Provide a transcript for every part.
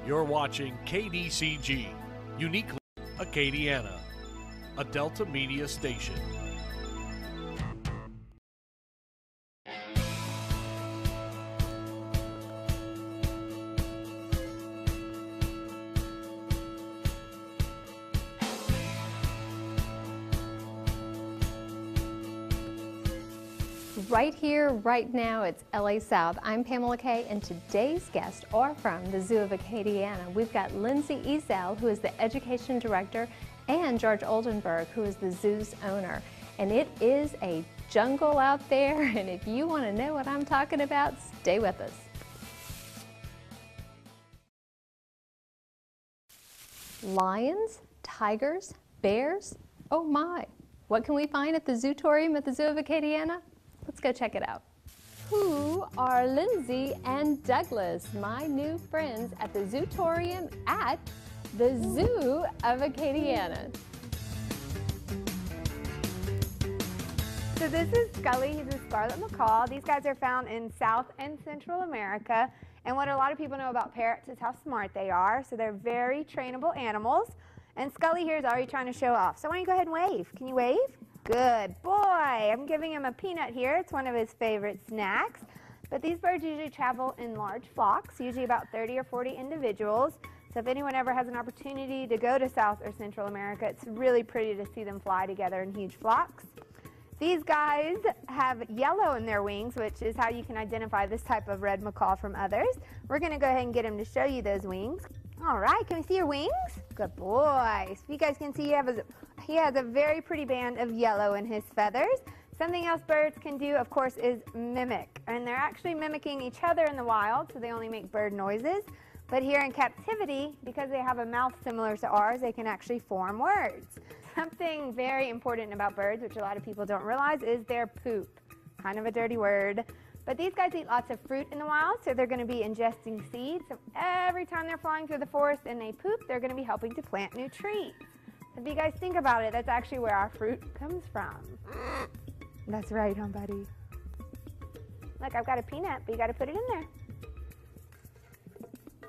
You're watching KDCG, uniquely Acadiana, a Delta Media station. Right here, right now, it's LA South. I'm Pamela Kay, and today's guests are from the Zoo of Acadiana. We've got Lindsay Ezell, who is the Education Director, and George Oldenburg, who is the zoo's owner. And it is a jungle out there, and if you want to know what I'm talking about, stay with us. Lions, tigers, bears, oh my. What can we find at the Zootorium at the Zoo of Acadiana? Let's go check it out. Who are Lindsay and Douglas, my new friends at the Zootorium at the Zoo of Acadiana? So this is Scully, he's a scarlet macaw. These guys are found in South and Central America. And what a lot of people know about parrots is how smart they are. So they're very trainable animals. And Scully here is already trying to show off. So why don't you go ahead and wave? Can you wave? Good boy. I'm giving him a peanut here. It's one of his favorite snacks. But these birds usually travel in large flocks, usually about 30 or 40 individuals. So if anyone ever has an opportunity to go to South or Central America, it's really pretty to see them fly together in huge flocks. These guys have yellow in their wings, which is how you can identify this type of red macaw from others. We're going to go ahead and get him to show you those wings. All right, can we see your wings? Good boy. So you guys can see he has a very pretty band of yellow in his feathers. Something else birds can do, of course, is mimic. And they're actually mimicking each other in the wild, so they only make bird noises. But here in captivity, because they have a mouth similar to ours, they can actually form words. Something very important about birds, which a lot of people don't realize, is their poop. Kind of a dirty word. But these guys eat lots of fruit in the wild, so they're going to be ingesting seeds. So every time they're flying through the forest and they poop, they're going to be helping to plant new trees. If you guys think about it, that's actually where our fruit comes from. That's right, huh, buddy? Look, I've got a peanut, but you got to put it in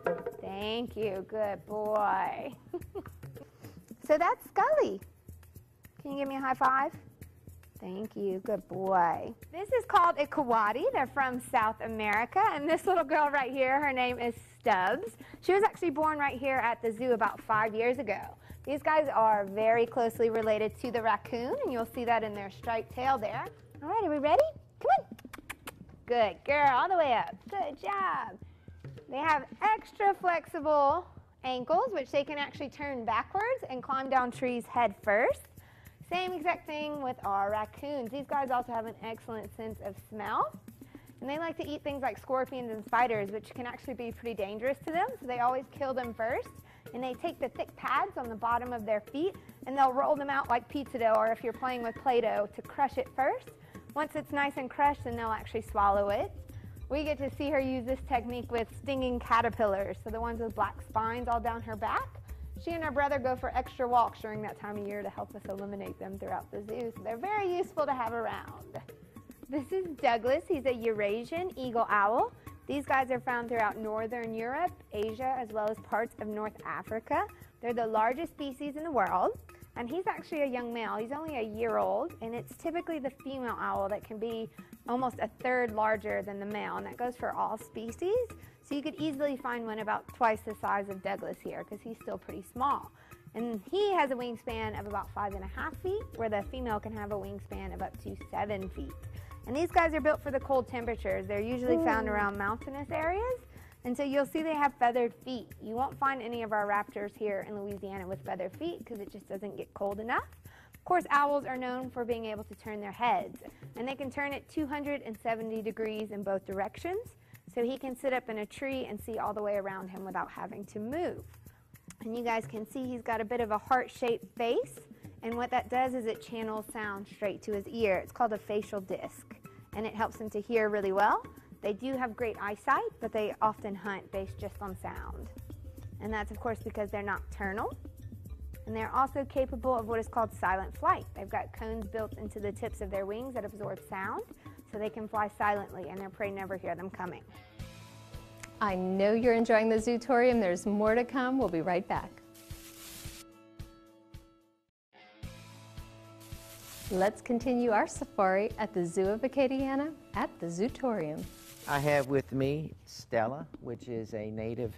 there. Thank you. Good boy. So that's Scully. Can you give me a high five? Thank you. Good boy. This is called a coati. They're from South America. And this little girl right here, her name is Stubbs. She was actually born right here at the zoo about 5 years ago. These guys are very closely related to the raccoon, and you'll see that in their striped tail there. All right, are we ready? Come on. Good girl, all the way up. Good job. They have extra flexible ankles, which they can actually turn backwards and climb down trees head first. Same exact thing with our raccoons. These guys also have an excellent sense of smell. And they like to eat things like scorpions and spiders, which can actually be pretty dangerous to them. So they always kill them first. And they take the thick pads on the bottom of their feet and they'll roll them out like pizza dough, or if you're playing with Play-Doh, to crush it first. Once it's nice and crushed, then they'll actually swallow it. We get to see her use this technique with stinging caterpillars, so the ones with black spines all down her back. She and her brother go for extra walks during that time of year to help us eliminate them throughout the zoo, so they're very useful to have around. This is Douglas. He's a Eurasian eagle owl. These guys are found throughout northern Europe, Asia, as well as parts of North Africa. They're the largest species in the world, and he's actually a young male. He's only a year old, and it's typically the female owl that can be almost a third larger than the male, and that goes for all species. So you could easily find one about twice the size of Douglas here, because he's still pretty small. And he has a wingspan of about 5.5 feet, where the female can have a wingspan of up to 7 feet. And these guys are built for the cold temperatures. They're usually found around mountainous areas. And so you'll see they have feathered feet. You won't find any of our raptors here in Louisiana with feathered feet because it just doesn't get cold enough. Of course, owls are known for being able to turn their heads. And they can turn it 270 degrees in both directions. So he can sit up in a tree and see all the way around him without having to move. And you guys can see he's got a bit of a heart-shaped face. And what that does is it channels sound straight to his ear. It's called a facial disc, and it helps him to hear really well. They do have great eyesight, but they often hunt based just on sound. And that's, of course, because they're nocturnal. And they're also capable of what is called silent flight. They've got cones built into the tips of their wings that absorb sound, so they can fly silently, and their prey never hear them coming. I know you're enjoying the Zootorium. There's more to come. We'll be right back. Let's continue our safari at the Zoo of Acadiana at the Zootorium. I have with me Stella, which is a native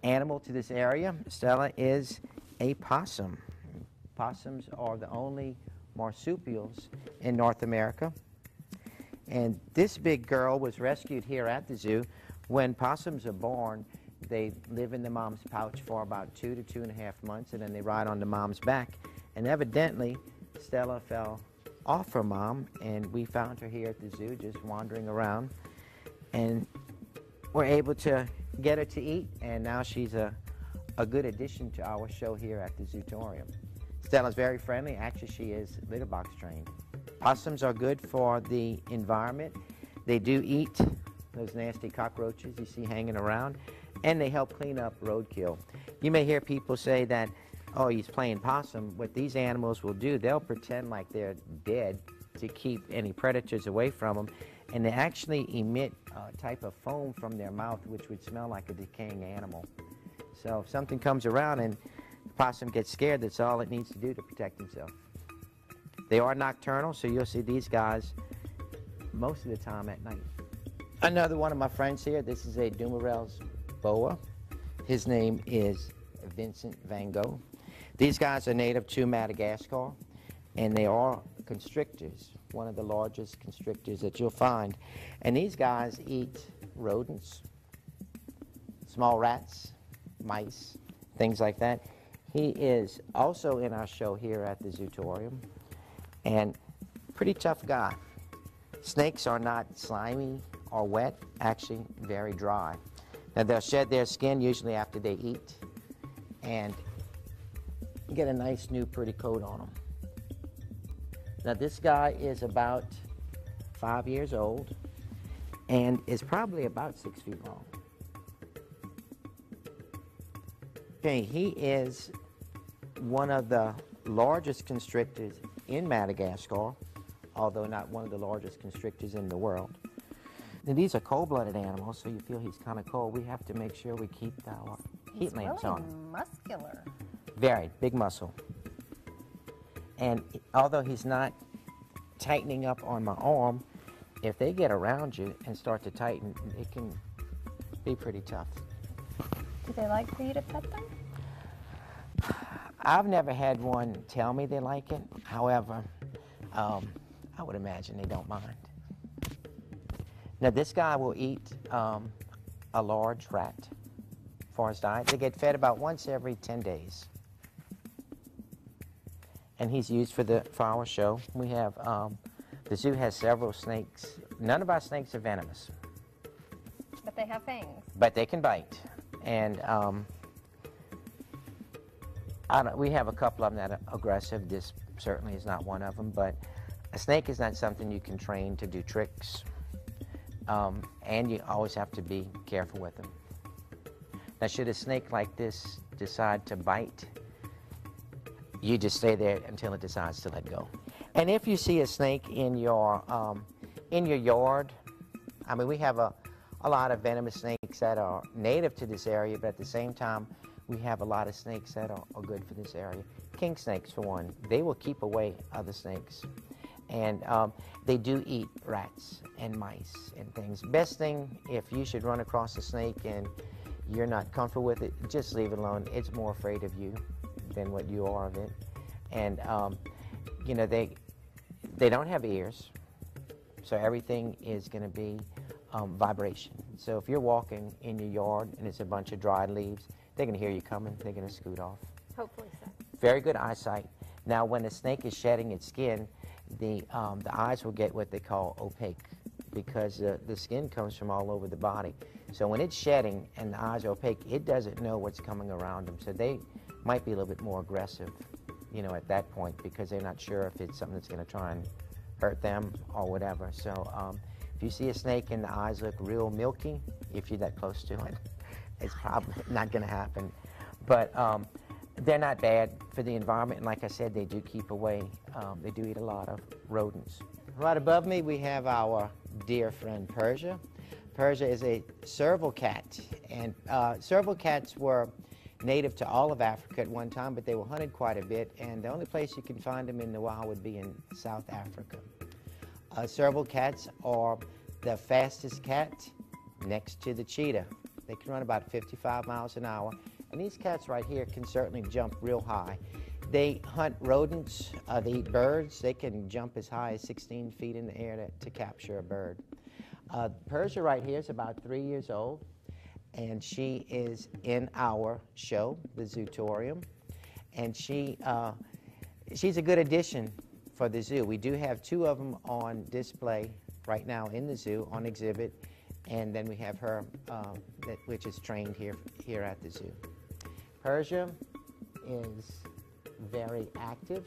animal to this area. Stella is a possum. Possums are the only marsupials in North America. And this big girl was rescued here at the zoo. When possums are born, they live in the mom's pouch for about 2 to 2.5 months, and then they ride on the mom's back. And evidently, Stella fell off her mom, and we found her here at the zoo just wandering around. And we're able to get her to eat, and now she's a good addition to our show here at the Zootorium. Stella's very friendly. Actually, she is litter box trained. Possums are good for the environment. They do eat those nasty cockroaches you see hanging around, and they help clean up roadkill. You may hear people say that, oh, he's playing possum. What these animals will do, they'll pretend like they're dead to keep any predators away from them, and they actually emit a type of foam from their mouth which would smell like a decaying animal. So if something comes around and the possum gets scared, that's all it needs to do to protect himself. They are nocturnal, so you'll see these guys most of the time at night. Another one of my friends here, this is a Dumerel's boa. His name is Vincent Van Gogh. These guys are native to Madagascar, and they are constrictors, one of the largest constrictors that you'll find. And these guys eat rodents, small rats, mice, things like that. He is also in our show here at the Zootorium, and pretty tough guy. Snakes are not slimy or wet, actually very dry. Now they'll shed their skin usually after they eat and get a nice new pretty coat on them. Now this guy is about 5 years old and is probably about 6 feet long. Okay, he is one of the largest constrictors in Madagascar, although not one of the largest constrictors in the world. Now, these are cold-blooded animals, so you feel he's kind of cold. We have to make sure we keep our heat lamps on. He's really muscular. Very big muscle. And although he's not tightening up on my arm, if they get around you and start to tighten, it can be pretty tough. Do they like for you to pet them? I've never had one tell me they like it. However, I would imagine they don't mind. Now this guy will eat a large rat for his diet. They get fed about once every 10 days. And he's used for our show. We have, the zoo has several snakes. None of our snakes are venomous. But they have fangs. But they can bite. And we have a couple of them that are aggressive. This certainly is not one of them, but a snake is not something you can train to do tricks. And you always have to be careful with them. Now, should a snake like this decide to bite, you just stay there until it decides to let go. And if you see a snake in your yard, I mean, we have a lot of venomous snakes that are native to this area, but at the same time, we have a lot of snakes that are good for this area. King snakes, for one, they will keep away other snakes. And they do eat rats and mice and things. Best thing, if you should run across a snake and you're not comfortable with it, just leave it alone. It's more afraid of you than what you are of it. And, you know, they don't have ears, so everything is going to be vibration. So if you're walking in your yard and it's a bunch of dried leaves, they're going to hear you coming. They're going to scoot off. Hopefully so. Very good eyesight. Now, when a snake is shedding its skin, the eyes will get what they call opaque because the skin comes from all over the body. So when it's shedding and the eyes are opaque, it doesn't know what's coming around them. So they might be a little bit more aggressive, you know, at that point because they're not sure if it's something that's going to try and hurt them or whatever. So if you see a snake and the eyes look real milky, if you're that close to it, it's probably not going to happen. But they're not bad for the environment, and like I said, they do keep away. They do eat a lot of rodents. Right above me, we have our dear friend Persia. Persia is a serval cat, and serval cats were native to all of Africa at one time, but they were hunted quite a bit, and the only place you can find them in the wild would be in South Africa. Serval cats are the fastest cat next to the cheetah. They can run about 55 miles an hour, and these cats right here can certainly jump real high. They hunt rodents, they eat birds. They can jump as high as 16 feet in the air to capture a bird. Persia right here is about 3 years old, and she is in our show, the Zootorium, and she's a good addition for the zoo. We do have 2 of them on display right now in the zoo on exhibit, and then we have her, which is trained here at the zoo. Persia is very active,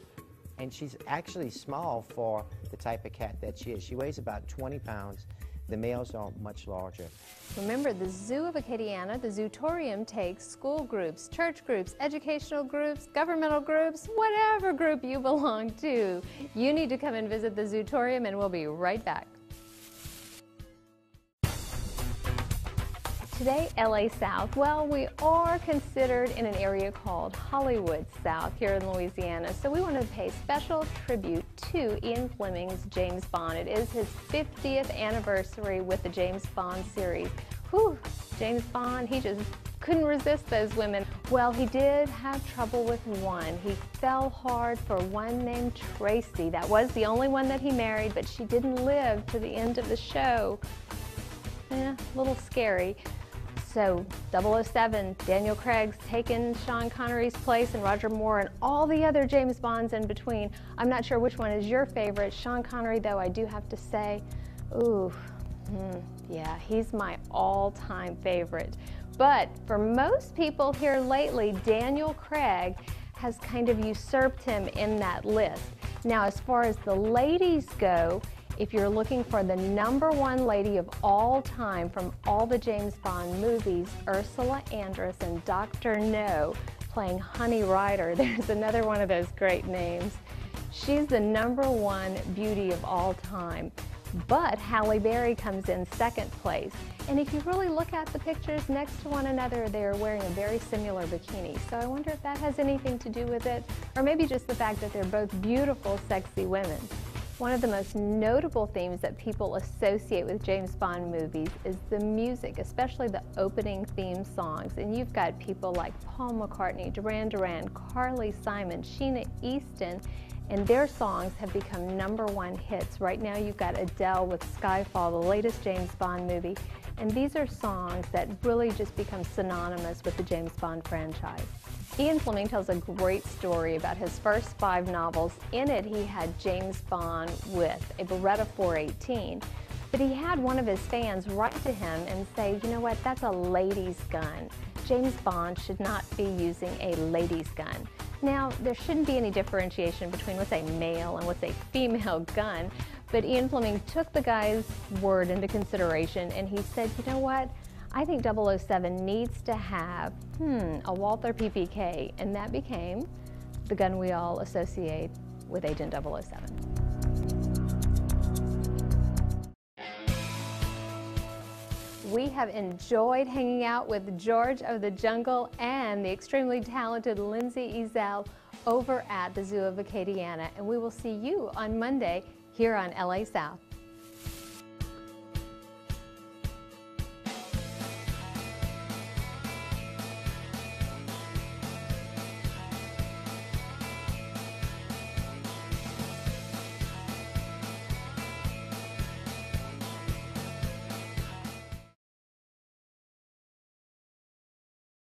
and she's actually small for the type of cat that she is. She weighs about 20 pounds. The males are much larger. Remember, the Zoo of Acadiana, the Zootorium, takes school groups, church groups, educational groups, governmental groups, whatever group you belong to. You need to come and visit the Zootorium, and we'll be right back. Today, LA South. Well, we are considered in an area called Hollywood South here in Louisiana, so we want to pay special tribute to Ian Fleming's James Bond. It is his 50th anniversary with the James Bond series. Whew, James Bond, he just couldn't resist those women. Well, he did have trouble with one. He fell hard for one named Tracy. That was the only one that he married, but she didn't live to the end of the show. A little scary. So 007, Daniel Craig's taken Sean Connery's place, and Roger Moore, and all the other James Bonds in between. I'm not sure which one is your favorite. Sean Connery, though, I do have to say, yeah, he's my all-time favorite. But for most people here lately, Daniel Craig has kind of usurped him in that list. Now, as far as the ladies go, if you're looking for the #1 lady of all time from all the James Bond movies, Ursula Andress and Dr. No playing Honey Rider. There's another one of those great names. She's the #1 beauty of all time. But Halle Berry comes in second place. And if you really look at the pictures next to one another, they're wearing a very similar bikini. So I wonder if that has anything to do with it, or maybe just the fact that they're both beautiful, sexy women. One of the most notable themes that people associate with James Bond movies is the music, especially the opening theme songs. And you've got people like Paul McCartney, Duran Duran, Carly Simon, Sheena Easton, and their songs have become #1 hits. Right now you've got Adele with Skyfall, the latest James Bond movie. And these are songs that really just become synonymous with the James Bond franchise. Ian Fleming tells a great story about his first 5 novels. In it, he had James Bond with a Beretta 418, but he had one of his fans write to him and say, you know what, that's a lady's gun. James Bond should not be using a lady's gun. Now, there shouldn't be any differentiation between what's a male and what's a female gun, but Ian Fleming took the guy's word into consideration, and he said, you know what, I think 007 needs to have, a Walther PPK, and that became the gun we all associate with Agent 007. We have enjoyed hanging out with George of the Jungle and the extremely talented Lindsay Ezell over at the Zoo of Acadiana, and we will see you on Monday here on LA South.